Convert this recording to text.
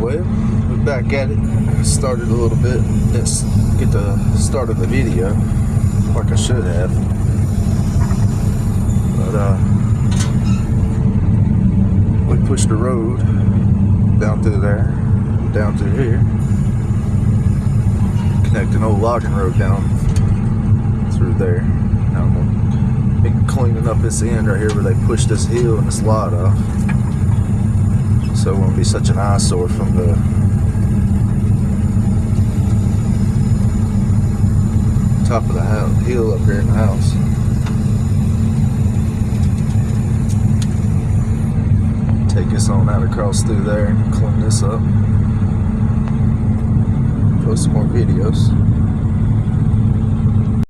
Well, we're back at it. Started a little bit. Let's get the start of the video like I should have. But we pushed the road down through there, down through here. Connect an old logging road down through there. Now I'm gonna be cleaning up this end right here where they pushed this hill and this lot off. So it won't be such an eyesore from the top of the hill up here in the house. Take this on out across through there and clean this up. Post some more videos.